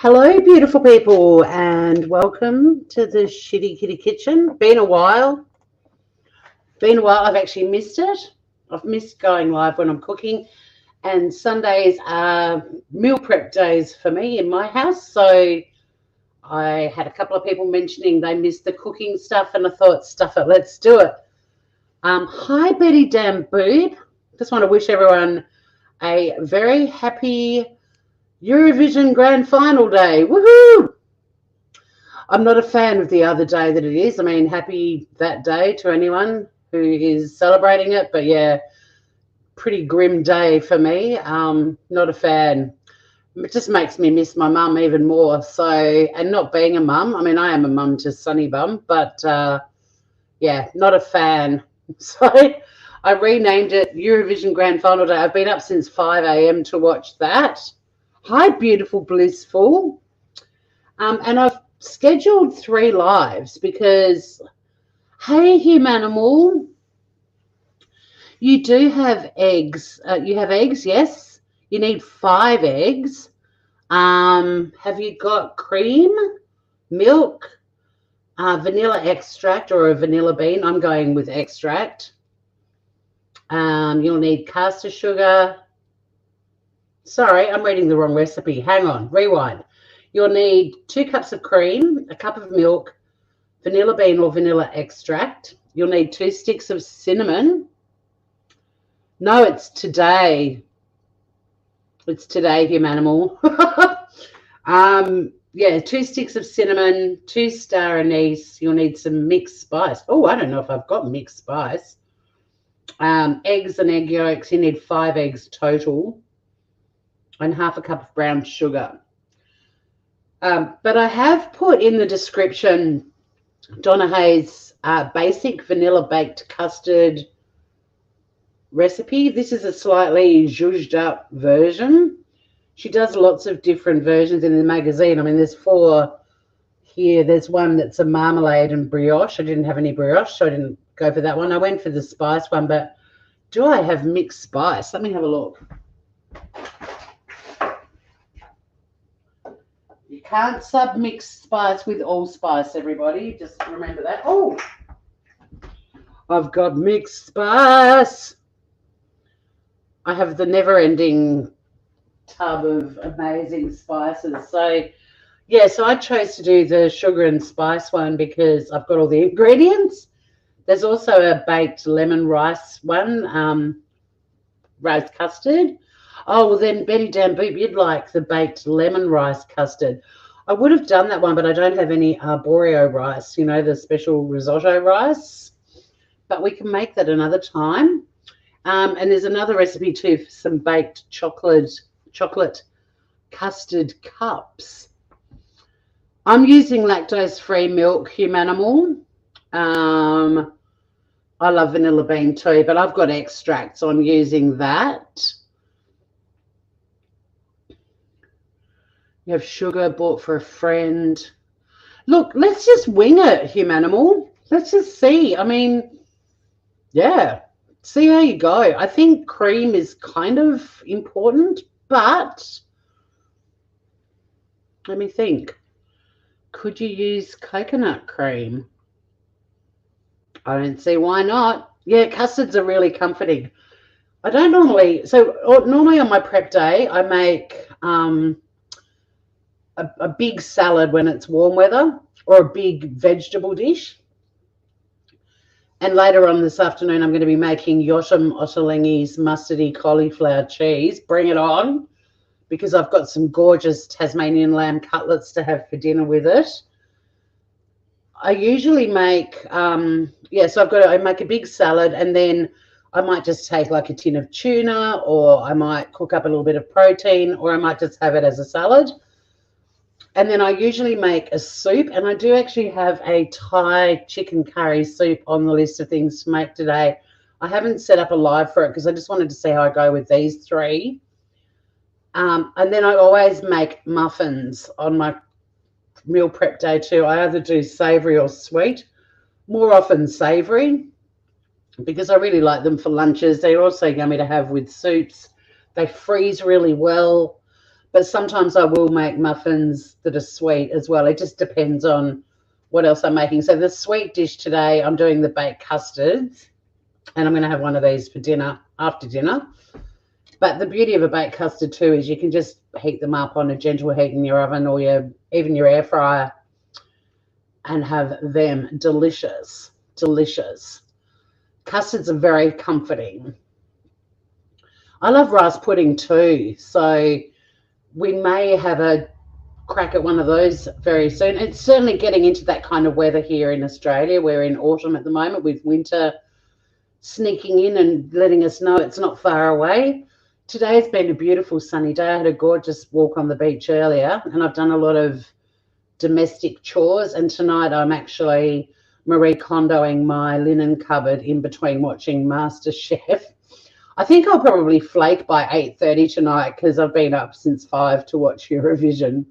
Hello, beautiful people, and welcome to the Shitty Kitty Kitchen. Been a while. I've actually missed it. I've missed going live when I'm cooking, and Sundays are meal prep days for me in my house. So I had a couple of people mentioning they missed the cooking stuff, and I thought, stuff it, let's do it. Hi, Betty Damn Boob. Just want to wish everyone a very happy Eurovision Grand Final day. Woohoo! I'm not a fan of the other day that it is. I mean, happy that day to anyone who is celebrating it. But yeah, pretty grim day for me. Not a fan. It just makes me miss my mum even more. So, and not being a mum, I mean, I am a mum to Sunny Bum, but yeah, not a fan. So I renamed it Eurovision Grand Final Day. I've been up since 5 a.m. to watch that. Hi, beautiful blissful. And I've scheduled 3 lives because, hey, humanimal, you do have eggs. You have eggs, yes. You need 5 eggs. Have you got cream, milk, vanilla extract or a vanilla bean? I'm going with extract. You'll need caster sugar. Sorry, I'm reading the wrong recipe. Hang on, rewind. You'll need 2 cups of cream, a cup of milk, vanilla bean or vanilla extract. You'll need 2 sticks of cinnamon. No, it's today. It's today, humanimal. Yeah, 2 sticks of cinnamon, 2 star anise. You'll need some mixed spice. Oh, I don't know if I've got mixed spice. Eggs and egg yolks. You need 5 eggs total. And half a cup of brown sugar. But I have put in the description Donna Hayes' basic vanilla baked custard recipe. This is a slightly zhuzhed up version. She does lots of different versions in the magazine. I mean, there's 4 here. There's one that's a marmalade and brioche. I didn't have any brioche, so I didn't go for that one. I went for the spice one, but do I have mixed spice? Let me have a look. You can't submix spice with allspice, everybody. Just remember that. Oh, I've got mixed spice. I have the never-ending tub of amazing spices. So, yeah, so I chose to do the sugar and spice one because I've got all the ingredients. There's also a baked lemon rice one, rice custard. Oh, well then, Betty Dan Boop, you'd like the baked lemon rice custard. I would have done that one, but I don't have any arborio rice, you know, the special risotto rice. But we can make that another time. And there's another recipe too for some baked chocolate custard cups. I'm using lactose-free milk, humanimal. I love vanilla bean too, but I've got extracts, so I'm using that. You have sugar bought for a friend. Look, let's just wing it, humanimal. Let's just see. I mean, yeah, see how you go. I think cream is kind of important, but let me think. Could you use coconut cream? I don't see why not. Yeah, custards are really comforting. I don't normally, so normally on my prep day, I make a big salad when it's warm weather or a big vegetable dish. And later on this afternoon, I'm going to be making Yotam Ottolenghi's mustardy cauliflower cheese. Bring it on, because I've got some gorgeous Tasmanian lamb cutlets to have for dinner with it. I usually make, so I make a big salad, and then I might just take like a tin of tuna, or I might cook up a little bit of protein, or I might just have it as a salad. And then I usually make a soup, and I do actually have a Thai chicken curry soup on the list of things to make today. I haven't set up a live for it because I just wanted to see how I go with these 3. And then I always make muffins on my meal prep day too. I either do savoury or sweet, more often savoury, because I really like them for lunches. They're also yummy to have with soups. They freeze really well. But sometimes I will make muffins that are sweet as well. It just depends on what else I'm making. So the sweet dish today, I'm doing the baked custards, and I'm going to have one of these for dinner, after dinner. But the beauty of a baked custard too is you can just heat them up on a gentle heat in your oven or even your air fryer and have them delicious, delicious. Custards are very comforting. I love rice pudding too, so we may have a crack at one of those very soon. It's certainly getting into that kind of weather here in Australia. We're in autumn at the moment with winter sneaking in and letting us know it's not far away. Today's been a beautiful sunny day. I had a gorgeous walk on the beach earlier, and I've done a lot of domestic chores, and tonight I'm actually Marie Kondoing my linen cupboard in between watching MasterChef. I think I'll probably flake by 8:30 tonight because I've been up since 5 to watch Eurovision.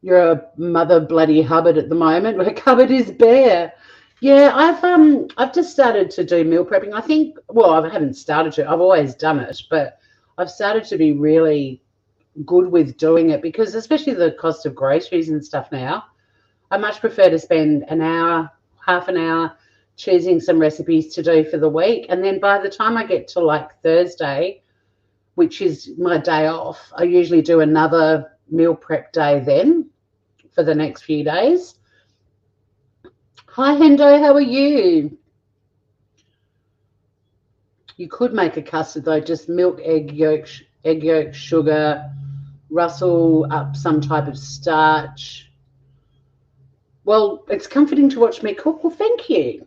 You're a mother bloody Hubbard at the moment. My cupboard is bare. Yeah, I've just started to do meal prepping. I think, well, I haven't started to. I've always done it, but I've started to be really good with doing it because especially the cost of groceries and stuff now, I much prefer to spend an hour, half an hour choosing some recipes to do for the week. And then by the time I get to like Thursday, which is my day off, I usually do another meal prep day then for the next few days. Hi, Hendo, how are you? You could make a custard though, just milk, egg yolk, sugar, rustle up some type of starch. Well, it's comforting to watch me cook. Well, thank you.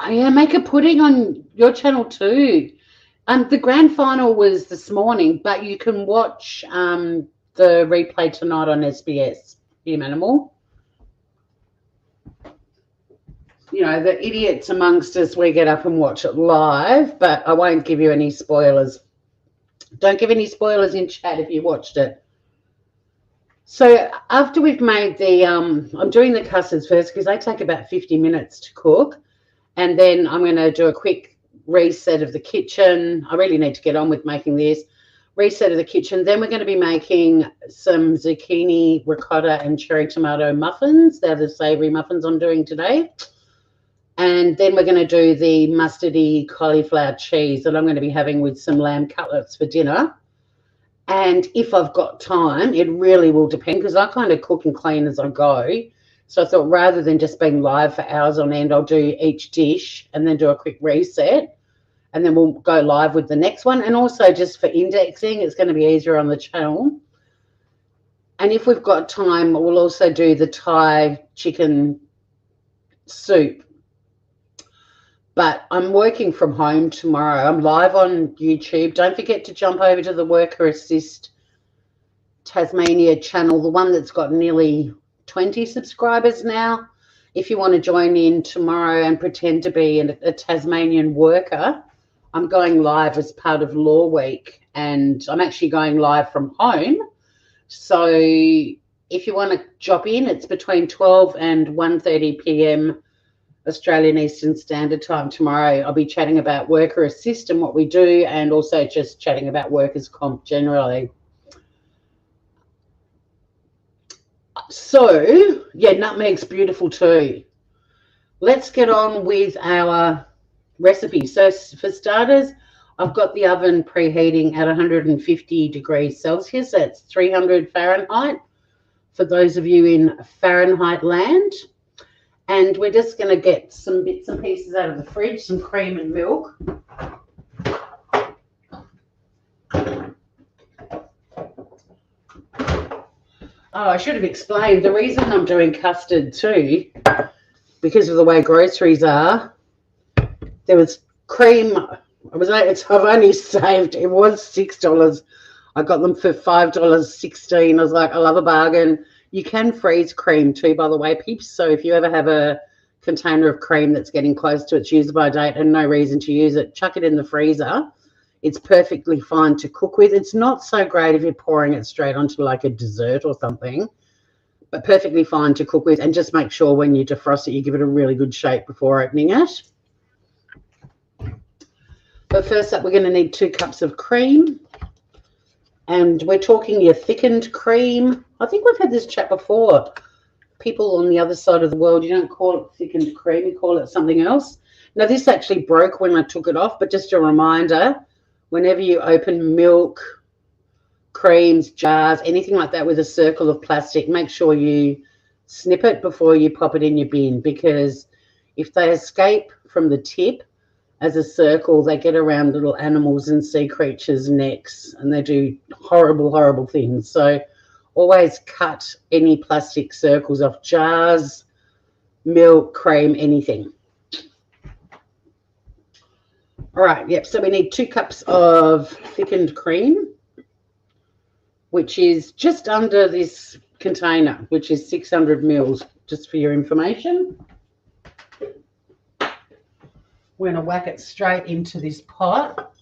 Oh, yeah, make a pudding on your channel too. The grand final was this morning, but you can watch the replay tonight on SBS, Animal. You know, the idiots amongst us, we get up and watch it live, but I won't give you any spoilers. Don't give any spoilers in chat if you watched it. So after we've made the, I'm doing the custards first because they take about 50 minutes to cook. And then I'm going to do a quick reset of the kitchen. I really need to get on with making this. Reset of the kitchen. Then we're going to be making some zucchini, ricotta, and cherry tomato muffins. They're the savoury muffins I'm doing today. And then we're going to do the mustardy cauliflower cheese that I'm going to be having with some lamb cutlets for dinner. And if I've got time, it really will depend because I kind of cook and clean as I go. So I thought rather than just being live for hours on end, I'll do each dish and then do a quick reset. And then we'll go live with the next one. And also just for indexing, it's going to be easier on the channel. And if we've got time, we'll also do the Thai chicken soup. But I'm working from home tomorrow. I'm live on YouTube. Don't forget to jump over to the Worker Assist Tasmania channel, the one that's got nearly 20 subscribers now. If you want to join in tomorrow and pretend to be a Tasmanian worker, I'm going live as part of Law Week, and I'm actually going live from home. So if you want to drop in, it's between 12 and 1:30 p.m. Australian Eastern Standard Time tomorrow. I'll be chatting about Worker Assist and what we do, and also just chatting about workers' comp generally. So, yeah, nutmeg's beautiful too. Let's get on with our recipe. So for starters, I've got the oven preheating at 150 degrees Celsius. That's 300 Fahrenheit for those of you in Fahrenheit land. And we're just going to get some bits and pieces out of the fridge, some cream and milk. Oh, I should have explained the reason I'm doing custard too, because of the way groceries are. There was cream. I've only saved, it was $6. I got them for $5.16. I was like, I love a bargain. You can freeze cream too, by the way, peeps. So if you ever have a container of cream that's getting close to its use-by date and no reason to use it, chuck it in the freezer. It's perfectly fine to cook with. It's not so great if you're pouring it straight onto like a dessert or something, but perfectly fine to cook with. And just make sure when you defrost it, you give it a really good shake before opening it. But first up, we're going to need 2 cups of cream. And we're talking your thickened cream. I think we've had this chat before. People on the other side of the world, you don't call it thickened cream, you call it something else. Now, this actually broke when I took it off, but just a reminder, whenever you open milk, creams, jars, anything like that with a circle of plastic, make sure you snip it before you pop it in your bin, because if they escape from the tip as a circle, they get around little animals and sea creatures' necks, and they do horrible, horrible things. So always cut any plastic circles off jars, milk, cream, anything. All right, yep, so we need 2 cups of thickened cream, which is just under this container, which is 600 mils, just for your information. We're going to whack it straight into this pot.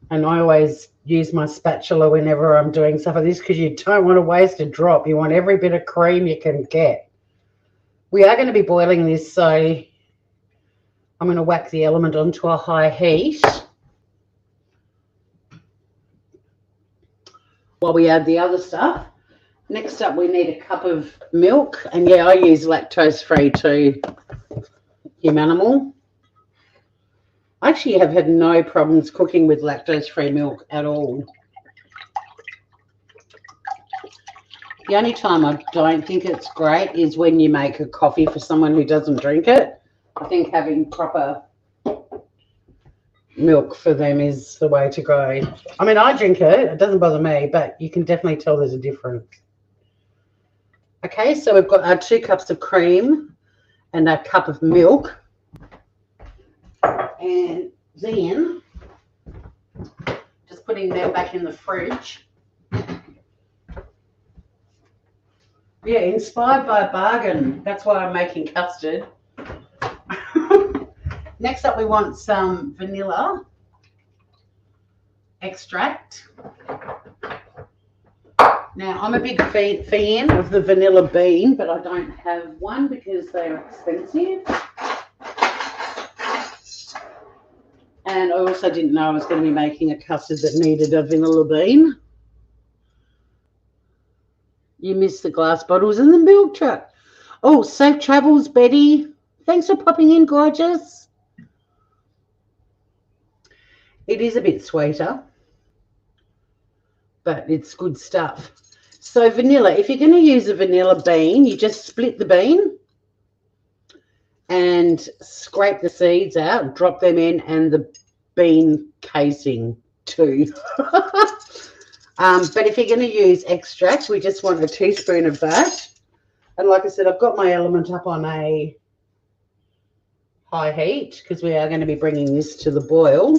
And I always use my spatula whenever I'm doing stuff like this, because you don't want to waste a drop. You want every bit of cream you can get. We are going to be boiling this, so I'm going to whack the element onto a high heat while we add the other stuff. Next up, we need a cup of milk. And yeah, I use lactose-free too, Humanimal. I actually have had no problems cooking with lactose-free milk at all. The only time I don't think it's great is when you make a coffee for someone who doesn't drink it. I think having proper milk for them is the way to go. I mean, I drink it. It doesn't bother me, but you can definitely tell there's a difference. Okay, so we've got our 2 cups of cream and a cup of milk. And then just putting them back in the fridge. Yeah, inspired by a bargain. That's why I'm making custard. Next up, we want some vanilla extract. Now, I'm a big fan of the vanilla bean, but I don't have one because they're expensive. And I also didn't know I was going to be making a custard that needed a vanilla bean. You missed the glass bottles and the milk truck. Oh, safe travels, Betty. Thanks for popping in, gorgeous. It is a bit sweeter, but it's good stuff. So vanilla, if you're going to use a vanilla bean, you just split the bean and scrape the seeds out, drop them in, and the bean casing too. But if you're going to use extract, we just want a teaspoon of that. And like I said, I've got my element up on a high heat because we are going to be bringing this to the boil.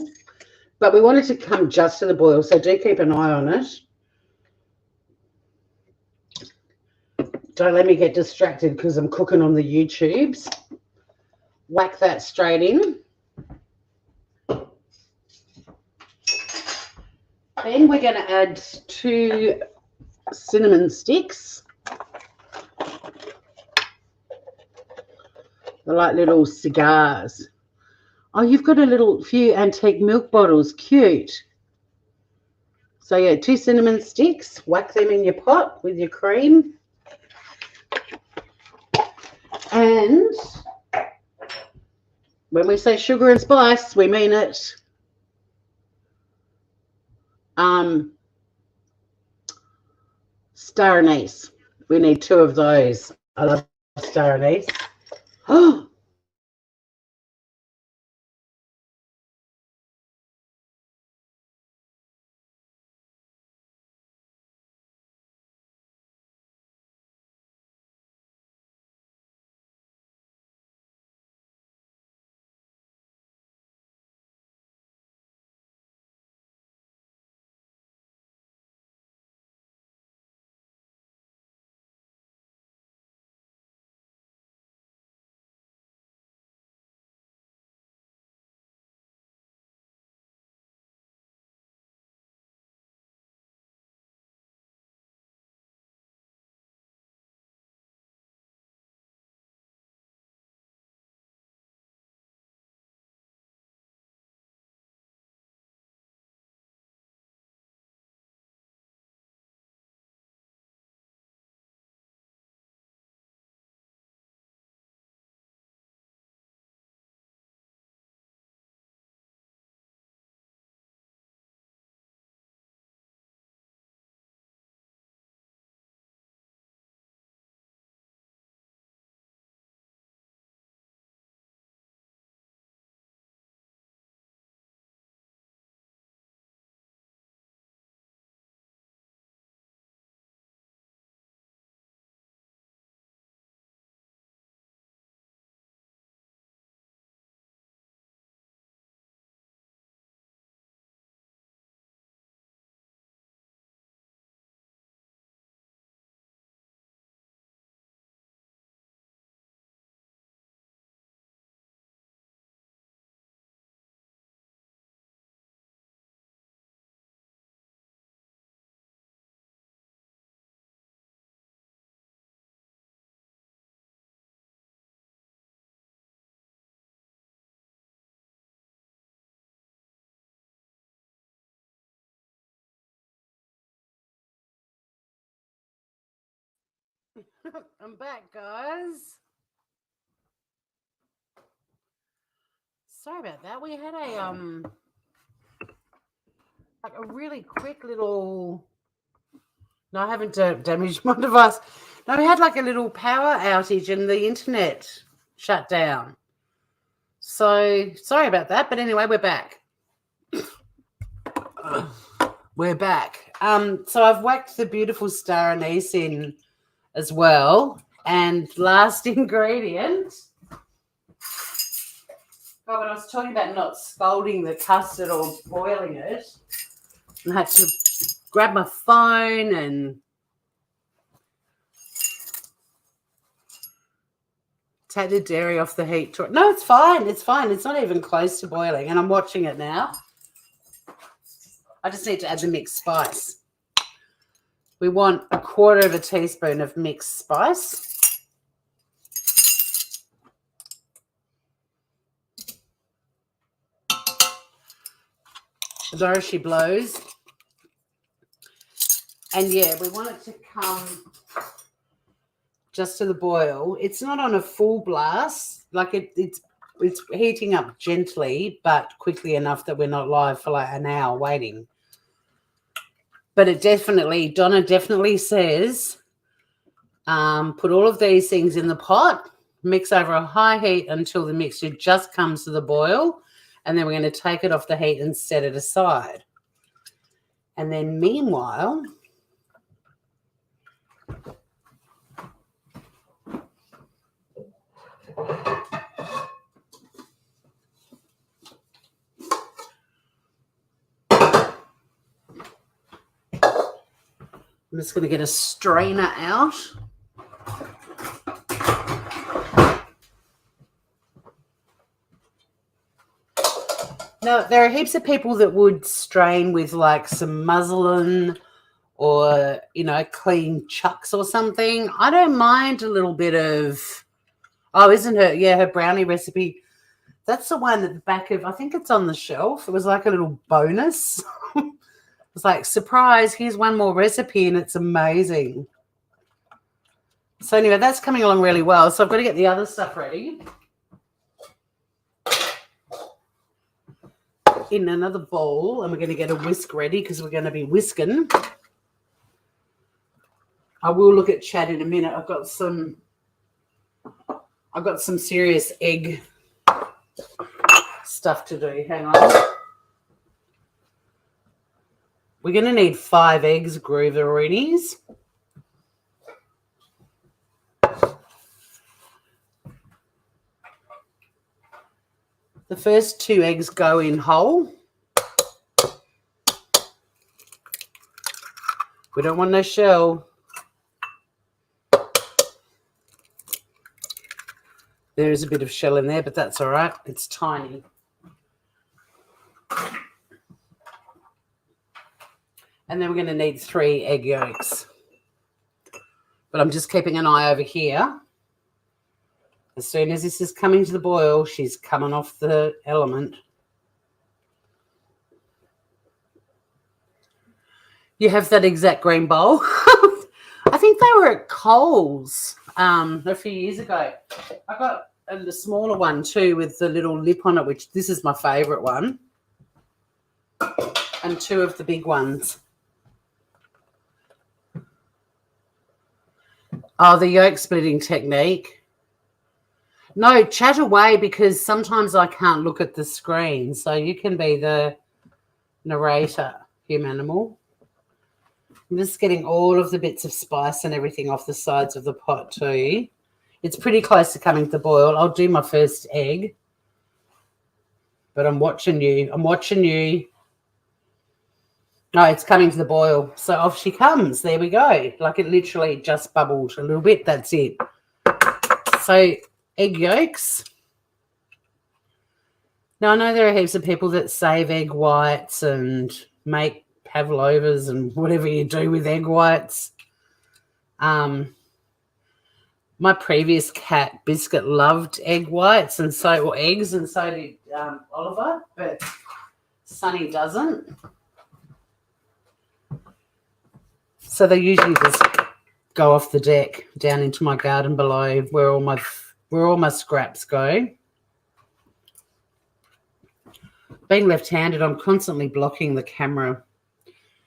But we want it to come just to the boil, so do keep an eye on it. Don't let me get distracted because I'm cooking on the YouTubes. Whack that straight in. Then we're going to add 2 cinnamon sticks. They're like little cigars. Oh, you've got a few antique milk bottles. Cute. So, yeah, 2 cinnamon sticks. Whack them in your pot with your cream. And when we say sugar and spice, we mean it. Star anise. We need 2 of those. I love star anise. Oh, I'm back, guys. Sorry about that. We had a like a really quick little. No, I haven't damaged my device. No, we had like a little power outage and the internet shut down. So sorry about that, but anyway, we're back. We're back. So I've whacked the beautiful star anise in as well, and last ingredient. Oh, when I was talking about not scalding the custard or boiling it, I had to grab my phone and take the dairy off the heat. No, it's fine. It's fine. It's not even close to boiling, and I'm watching it now. I just need to add the mixed spice. We want 1/4 teaspoon of mixed spice. Though she blows. And yeah, we want it to come just to the boil. It's not on a full blast. Like it's heating up gently, but quickly enough that we're not live for like an hour waiting. But it definitely, Donna definitely says, put all of these things in the pot, mix over a high heat until the mixture just comes to the boil. And then we're going to take it off the heat and set it aside. And then meanwhile, I'm just going to get a strainer out. Now, there are heaps of people that would strain with like some muslin or, you know, clean chucks or something. I don't mind a little bit of, isn't her brownie recipe. That's the one at the back of, I think it's on the shelf. It was like a little bonus. It's like, surprise, here's one more recipe and it's amazing. So anyway, that's coming along really well. So I've got to get the other stuff ready. In another bowl, and we're going to get a whisk ready because we're going to be whisking. I will look at chat in a minute. I've got some serious egg stuff to do. Hang on. We're going to need 5 eggs, grooveroonies. The first 2 eggs go in whole. We don't want no shell. There is a bit of shell in there, but that's all right. It's tiny. And then we're going to need 3 egg yolks. But I'm just keeping an eye over here. As soon as this is coming to the boil, she's coming off the element. You have that exact green bowl. I think they were at Coles a few years ago. I got the smaller one too with the little lip on it, which this is my favourite one. And 2 of the big ones. Oh, the yolk splitting technique. No, chat away because sometimes I can't look at the screen. So you can be the narrator, animal. I'm just getting all of the bits of spice and everything off the sides of the pot too. It's pretty close to coming to the boil. I'll do my first egg. But I'm watching you. I'm watching you. No, it's coming to the boil. So off she comes. There we go. Like it literally just bubbled a little bit. That's it. So egg yolks. Now, I know there are heaps of people that save egg whites and make pavlovas and whatever you do with egg whites. My previous cat, Biscuit, loved egg whites and so eggs, and so did Oliver, but Sunny doesn't. So they usually just go off the deck down into my garden below where all my scraps go. Being left-handed, I'm constantly blocking the camera.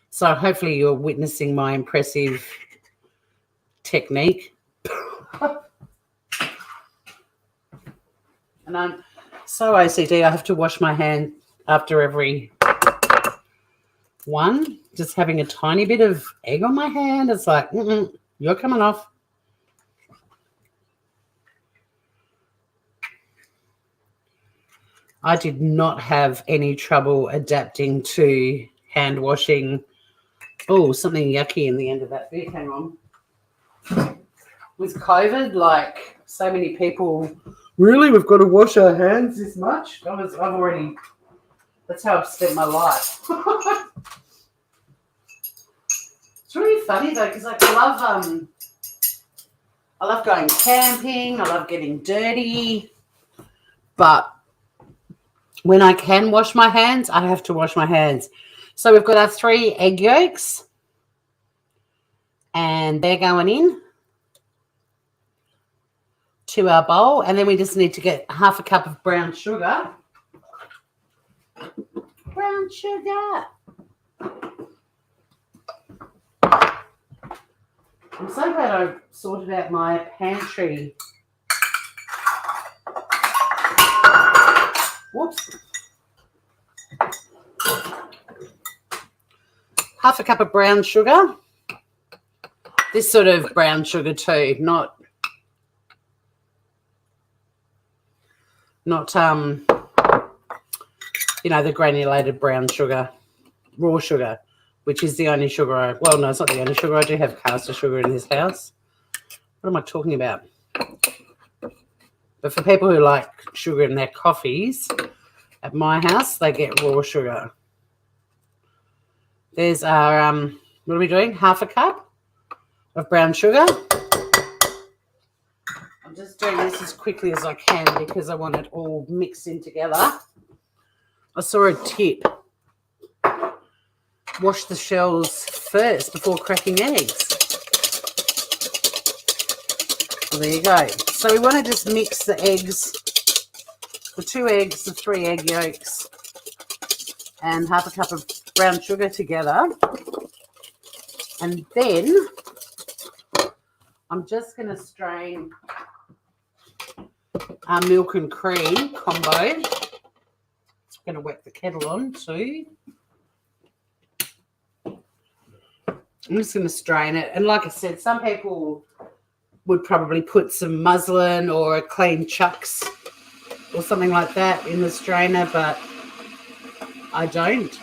So hopefully you're witnessing my impressive technique. And I'm so OCD, I have to wash my hand after every one. Just having a tiny bit of egg on my hand, it's like, you're coming off. I did not have any trouble adapting to hand washing. Oh, something yucky in the end of that bit. Hang on. With COVID, like so many people, really, we've got to wash our hands this much? That's how I've spent my life. It's really funny though, because like, I love going camping, I love getting dirty, but when I can wash my hands, I have to wash my hands. So we've got our 3 egg yolks, and they're going in to our bowl, and then we just need to get half a cup of brown sugar. Brown sugar. I'm so glad I sorted out my pantry. Whoops. Half a cup of brown sugar. This sort of brown sugar too, not the granulated brown sugar, raw sugar, which is the only sugar well, no, it's not the only sugar. I do have caster sugar in this house. What am I talking about? But for people who like sugar in their coffees, at my house, they get raw sugar. There's our, what are we doing? Half a cup of brown sugar. I'm just doing this as quickly as I can because I want it all mixed in together. I saw a tip. Wash the shells first before cracking eggs. Well, there you go. So we want to just mix the eggs, the 2 eggs, the 3 egg yolks, and half a cup of brown sugar together. And then I'm just going to strain our milk and cream combo. I'm going to whack the kettle on too. I'm just going to strain it. And like I said, some people would probably put some muslin or a clean chucks or something like that in the strainer, but I don't.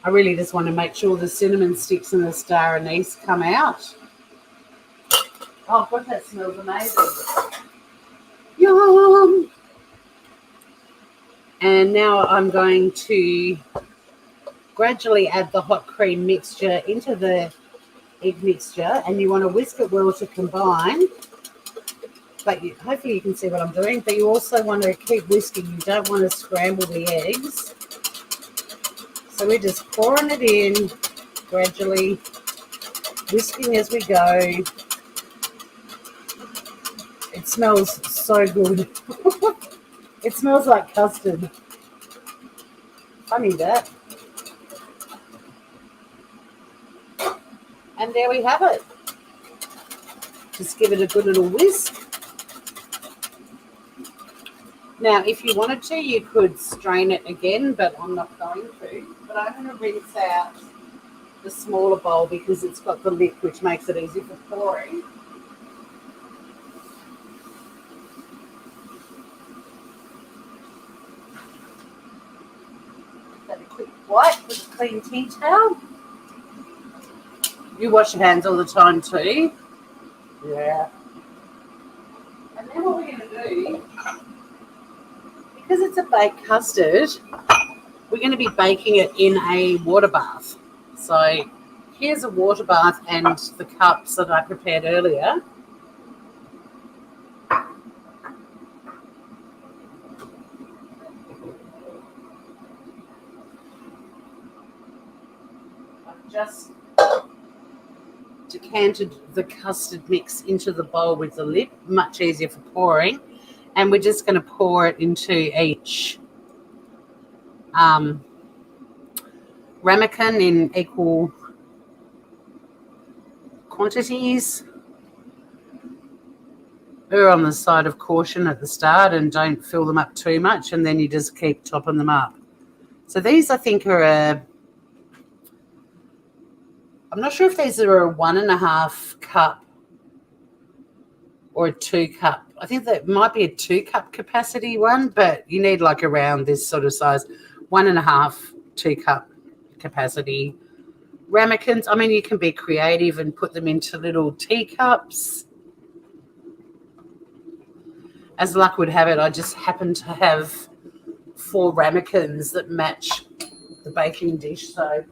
I really just want to make sure the cinnamon sticks and the star anise come out. Oh, God, that smells amazing. Yum! And now I'm going to gradually add the hot cream mixture into the egg mixture, and you want to whisk it well to combine. But hopefully you can see what I'm doing, but you also want to keep whisking. You don't want to scramble the eggs. So we're just pouring it in gradually, whisking as we go. It smells so good. It smells like custard. Funny that. And there we have it. Just give it a good little whisk. Now, if you wanted to, you could strain it again, but I'm not going to. But I'm going to rinse out the smaller bowl because it's got the lip, which makes it easy for pouring. Have a quick wipe with a clean tea towel. You wash your hands all the time too. Yeah. And then what we're going to do, because it's a baked custard, we're going to be baking it in a water bath. So here's a water bath and the cups that I prepared earlier. I've just decanted the custard mix into the bowl with the lid, much easier for pouring. And we're just going to pour it into each ramekin in equal quantities. We're on the side of caution at the start and don't fill them up too much, and then you just keep topping them up. So these, I think, are I'm not sure if these are a 1.5 cup or a 2 cup. I think that might be a 2 cup capacity one, but you need like around this sort of size, 1.5, 2 cup capacity ramekins. I mean, you can be creative and put them into little teacups. As luck would have it, I just happen to have 4 ramekins that match the baking dish. So,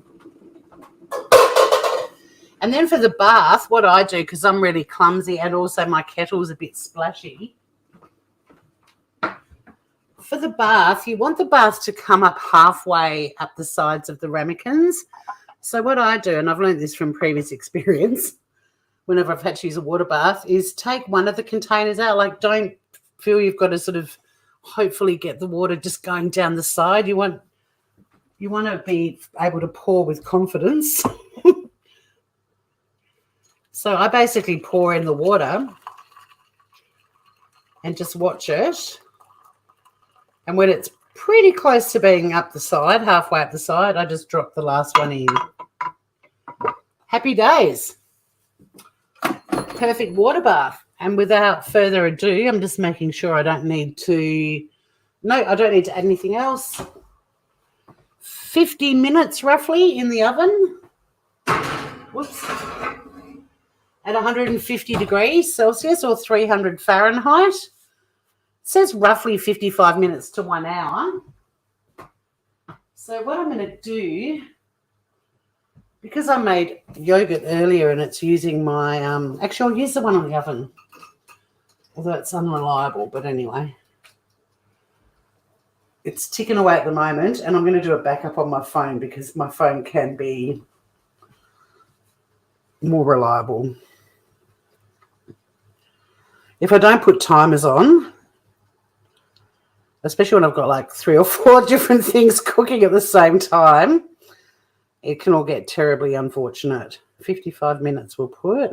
and then for the bath, what I do, because I'm really clumsy and also my kettle's a bit splashy, for the bath, you want the bath to come up halfway up the sides of the ramekins. So what I do, and I've learned this from previous experience, whenever I've had to use a water bath, is take one of the containers out. Like, don't feel you've got to sort of hopefully get the water just going down the side. You want to be able to pour with confidence. So I basically pour in the water and just watch it. And when it's pretty close to being up the side, halfway up the side, I just drop the last one in. Happy days. Perfect water bath. And without further ado, I'm just making sure I don't need to add anything else. 50 minutes roughly in the oven. Whoops. At 150 degrees Celsius or 300 Fahrenheit. It says roughly 55 minutes to 1 hour. So what I'm going to do, because I made yogurt earlier and it's using my, actually I'll use the one on the oven, although it's unreliable, but anyway. It's ticking away at the moment, and I'm going to do a backup on my phone because my phone can be more reliable. If I don't put timers on, especially when I've got like 3 or 4 different things cooking at the same time, it can all get terribly unfortunate. 55 minutes we'll put,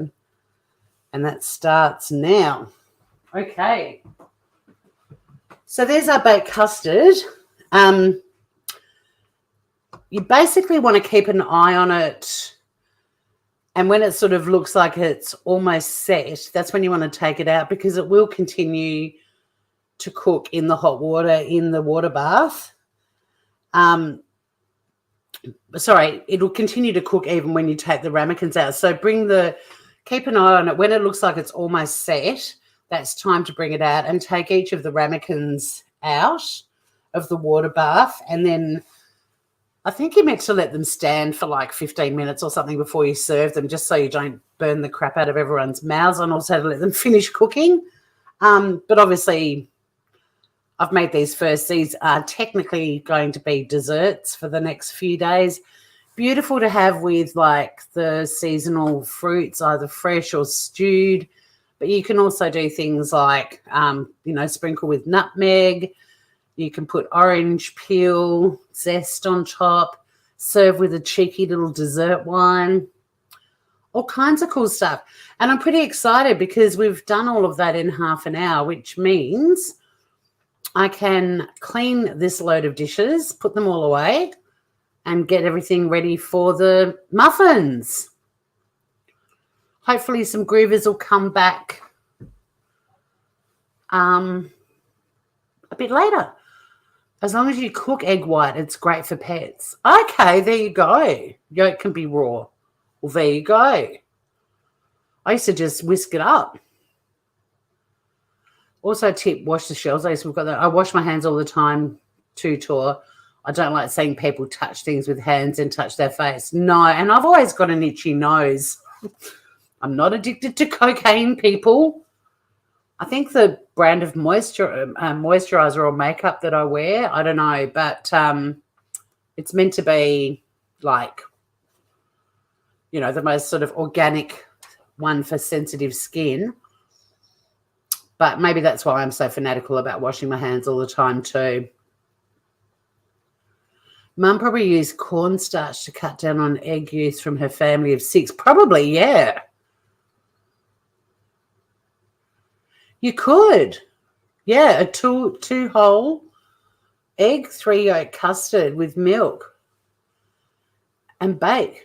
and that starts now. Okay. So there's our baked custard. You basically want to keep an eye on it. And when it sort of looks like it's almost set, that's when you want to take it out, because it will continue to cook in the hot water in the water bath. It'll continue to cook even when you take the ramekins out. So keep an eye on it. When it looks like it's almost set, that's time to bring it out and take each of the ramekins out of the water bath. And then I think you're meant to let them stand for like 15 minutes or something before you serve them, just so you don't burn the crap out of everyone's mouths, and also to let them finish cooking. But obviously I've made these first. These are technically going to be desserts for the next few days. Beautiful to have with like the seasonal fruits, either fresh or stewed. But you can also do things like, sprinkle with nutmeg. You can put orange peel, zest on top, serve with a cheeky little dessert wine, all kinds of cool stuff. And I'm pretty excited because we've done all of that in half an hour, which means I can clean this load of dishes, put them all away, and get everything ready for the muffins. Hopefully some groovers will come back a bit later. As long as you cook egg white, it's great for pets. Okay, there you go. Yolk can be raw. Well, there you go. I used to just whisk it up. Also, tip, wash the shells. I wash my hands all the time too, Tor. I don't like seeing people touch things with hands and touch their face. No, and I've always got an itchy nose. I'm not addicted to cocaine, people. I think the brand of moisturizer or makeup that I wear, I don't know, but it's meant to be like, the most sort of organic one for sensitive skin. But maybe that's why I'm so fanatical about washing my hands all the time too. Mum probably used cornstarch to cut down on egg use from her family of 6. Probably, yeah. You could. Yeah, a two whole egg, 3 yolk custard with milk and bake.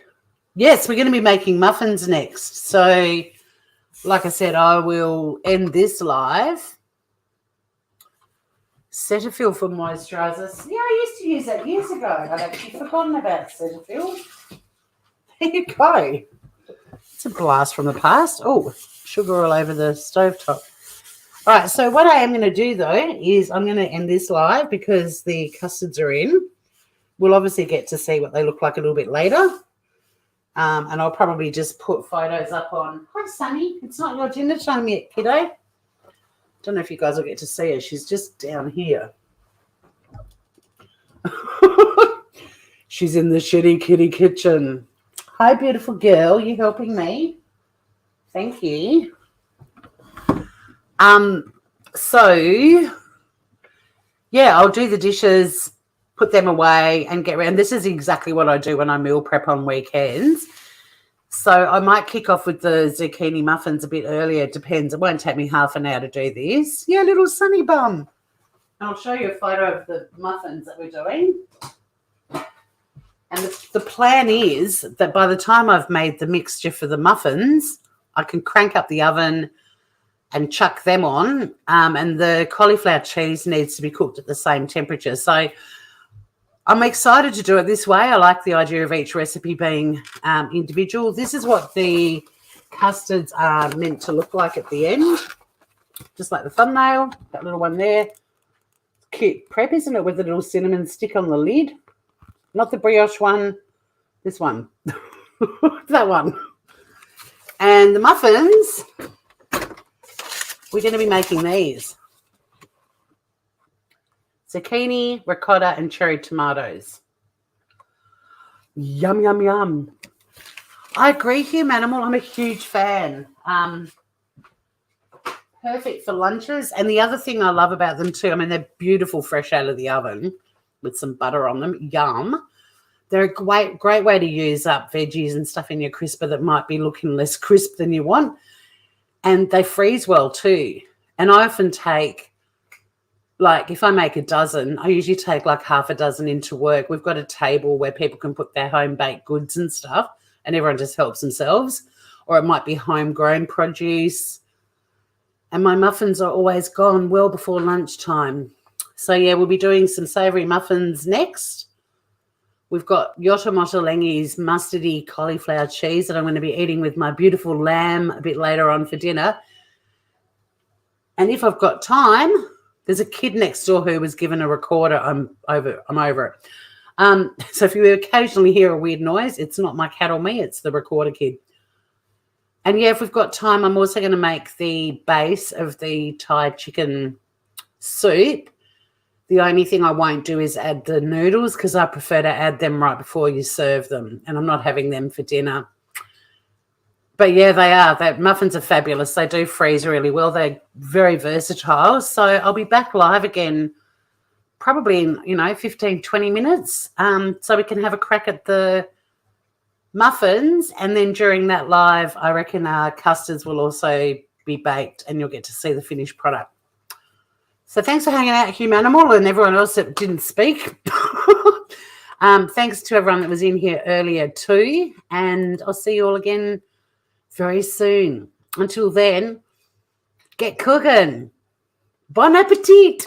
Yes, we're going to be making muffins next. So, like I said, I will end this live. Cetaphil for moisturisers. Yeah, I used to use that years ago. I'd actually forgotten about Cetaphil. There you go. It's a blast from the past. Oh, sugar all over the stovetop. All right, so what I am going to do, though, is I'm going to end this live because the custards are in. We'll obviously get to see what they look like a little bit later. And I'll probably just put photos up on... Hi, Sunny. It's not your dinner time yet, kiddo. Don't know if you guys will get to see her. She's just down here. She's in the shitty kitty kitchen. Hi, beautiful girl. You helping me? Thank you. So, yeah, I'll do the dishes, put them away and get around. This is exactly what I do when I meal prep on weekends. So I might kick off with the zucchini muffins a bit earlier. It depends. It won't take me half an hour to do this. Yeah, little sunny bum. And I'll show you a photo of the muffins that we're doing. And the plan is that by the time I've made the mixture for the muffins, I can crank up the oven and chuck them on. And the cauliflower cheese needs to be cooked at the same temperature. So I'm excited to do it this way. I like the idea of each recipe being individual. This is what the custards are meant to look like at the end, just like the thumbnail, that little one there. Cute prep, isn't it, with the little cinnamon stick on the lid? Not the brioche one, this one. That one. And the muffins, we're going to be making these. Zucchini, ricotta, and cherry tomatoes. Yum, yum, yum. I agree here, Manimal. I'm a huge fan. Perfect for lunches. And the other thing I love about them too, I mean, they're beautiful fresh out of the oven with some butter on them. Yum. They're a great way to use up veggies and stuff in your crisper that might be looking less crisp than you want. And they freeze well too. And I often take, like, if I make a dozen, I usually take like half a dozen into work. We've got a table where people can put their home baked goods and stuff, and everyone just helps themselves. Or it might be homegrown produce. And my muffins are always gone well before lunchtime. So, yeah, we'll be doing some savoury muffins next. We've got Yotta Mottalengi's mustardy cauliflower cheese that I'm going to be eating with my beautiful lamb a bit later on for dinner. And if I've got time, there's a kid next door who was given a recorder. I'm over it. So if you occasionally hear a weird noise, it's not my cat or me, it's the recorder kid. And, yeah, if we've got time, I'm also going to make the base of the Thai chicken soup. The only thing I won't do is add the noodles because I prefer to add them right before you serve them, and I'm not having them for dinner. But, yeah, they are. Muffins are fabulous. They do freeze really well. They're very versatile. So I'll be back live again probably in, 15, 20 minutes so we can have a crack at the muffins, and then during that live, I reckon our custards will also be baked and you'll get to see the finished product. So thanks for hanging out, Humanimal, and everyone else that didn't speak. Thanks to everyone that was in here earlier too, and I'll see you all again very soon. Until then, get cooking. Bon appetit.